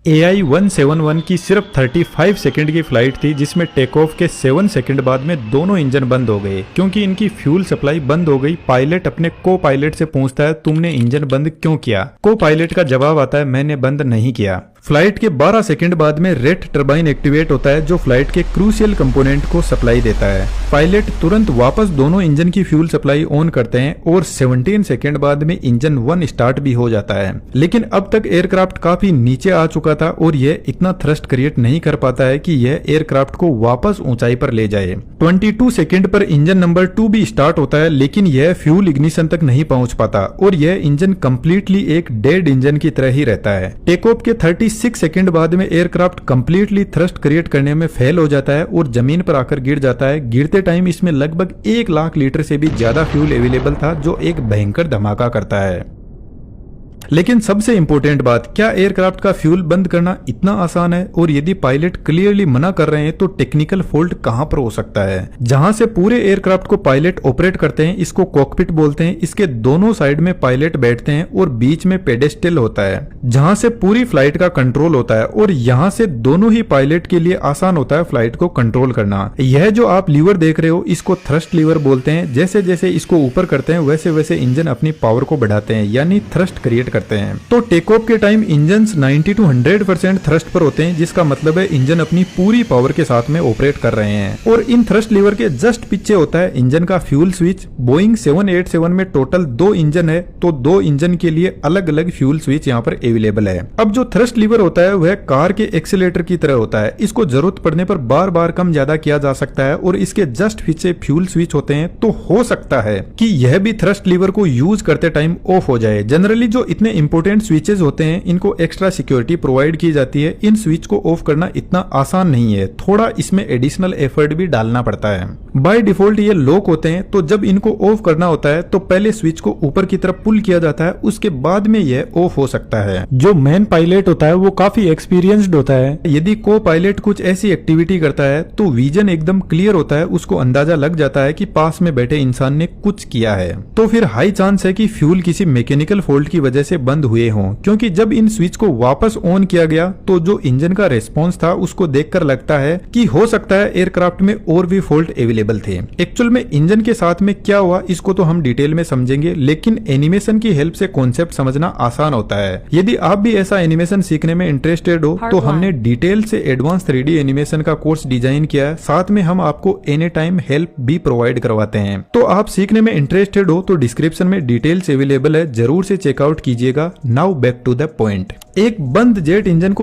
AI-171 की सिर्फ 35 second की फ्लाइट थी, जिसमें टेक ऑफ के 7 सेकंड बाद में दोनों इंजन बंद हो गए क्योंकि इनकी फ्यूल सप्लाई बंद हो गई। पायलट अपने को पायलट से पूछता है, तुमने इंजन बंद क्यों किया? को पायलट का जवाब आता है, मैंने बंद नहीं किया। फ्लाइट के 12 सेकंड बाद में रेट टरबाइन एक्टिवेट होता है जो फ्लाइट के क्रूशियल कंपोनेंट को सप्लाई देता है। पायलट तुरंत वापस दोनों इंजन की फ्यूल सप्लाई ऑन करते हैं और 17 सेकंड बाद में इंजन 1 स्टार्ट भी हो जाता है। लेकिन अब तक एयरक्राफ्ट काफी नीचे आ चुका था और यह इतना थ्रस्ट क्रिएट नहीं कर पाता है कि यह एयरक्राफ्ट को वापस ऊंचाई पर ले जाए। 22 सेकंड पर इंजन नंबर 2 भी स्टार्ट होता है, लेकिन यह फ्यूल इग्निशन तक नहीं पहुंच पाता और यह इंजन कंप्लीटली एक डेड इंजन की तरह ही रहता है। टेक ऑफ के 36 सेकंड बाद में एयरक्राफ्ट कंप्लीटली थ्रस्ट क्रिएट करने में फेल हो जाता है और जमीन पर आकर गिर जाता है। गिरते टाइम इसमें लगभग 1 लाख लीटर से भी ज्यादा फ्यूल अवेलेबल था, जो एक भयंकर धमाका करता है। लेकिन सबसे इंपॉर्टेंट बात, क्या एयरक्राफ्ट का फ्यूल बंद करना इतना आसान है? और यदि पायलट क्लियरली मना कर रहे हैं तो टेक्निकल फॉल्ट कहां पर हो सकता है? जहां से पूरे एयरक्राफ्ट को पायलट ऑपरेट करते हैं, इसको कॉकपिट बोलते हैं। इसके दोनों साइड में पायलट बैठते हैं और बीच में पेडेस्टल होता है जहां से पूरी फ्लाइट का कंट्रोल होता है और यहां से दोनों ही पायलट के लिए आसान होता है फ्लाइट को कंट्रोल करना। यह जो आप लीवर देख रहे हो, इसको थ्रस्ट लीवर बोलते हैं। जैसे जैसे इसको ऊपर करते हैं वैसे वैसे इंजन अपनी पावर को बढ़ाते हैं, यानी थ्रस्ट क्रिएट करते हैं। तो टेक ऑफ के टाइम इंजन 90 to 100% थ्रस्ट पर होते हैं, जिसका मतलब है इंजन अपनी पूरी पावर के साथ में ऑपरेट कर रहे हैं। और इन थ्रस्ट लीवर के जस्ट पीछे होता है इंजन का फ्यूल स्विच। बोइंग 787 में टोटल 2 इंजन है, तो 2 इंजन के लिए अलग अलग फ्यूल स्विच यहाँ पर अवेलेबल है। अब जो थ्रस्ट लीवर होता है वह कार के एक्सीलेटर की तरह होता है। इसको जरूरत पड़ने पर बार बार कम ज्यादा किया जा सकता है और इसके जस्ट पीछे फ्यूल स्विच होते हैं। तो हो सकता है कि यह भी थ्रस्ट लीवर को यूज करते टाइम ऑफ हो जाए। जनरली जो इतने इंपोर्टेंट स्विचेस होते हैं, इनको एक्स्ट्रा सिक्योरिटी प्रोवाइड की जाती है। इन स्विच को ऑफ करना इतना आसान नहीं है, थोड़ा इसमें एडिशनल एफर्ट भी डालना पड़ता है। बाय डिफॉल्ट ये लॉक होते हैं, तो जब इनको ऑफ करना होता है तो पहले स्विच को ऊपर की तरफ पुल किया जाता है, उसके बाद में यह ऑफ हो सकता है। जो मैन पायलट होता है वो काफी एक्सपीरियंस्ड होता है। यदि को पायलट कुछ ऐसी एक्टिविटी करता है तो विजन एकदम क्लियर होता है, उसको अंदाजा लग जाता है कि पास में बैठे इंसान ने कुछ किया है। तो फिर हाई चांस है कि फ्यूल किसी मैकेनिकल फॉल्ट की वजह से बंद हुए हों, क्योंकि जब इन स्विच को वापस ऑन किया गया तो जो इंजन का रेस्पॉन्स था उसको देखकर लगता है कि हो सकता है एयरक्राफ्ट में और भी फॉल्ट अवेलेबल थे। एक्चुअल में इंजन के साथ में क्या हुआ इसको तो हम डिटेल में समझेंगे, लेकिन एनिमेशन की हेल्प से कॉन्सेप्ट समझना आसान होता है। यदि आप भी ऐसा एनिमेशन सीखने में इंटरेस्टेड हो तो हमने डिटेल से एडवांस 3D एनिमेशन का कोर्स डिजाइन किया है, साथ में हम आपको एनी टाइम हेल्प भी प्रोवाइड करवाते हैं। तो आप सीखने में इंटरेस्टेड हो तो डिस्क्रिप्शन में डिटेल्स अवेलेबल है, जरूर से चेकआउट कीजिएगा। Now back to the point. एक बंद जेट इंजन को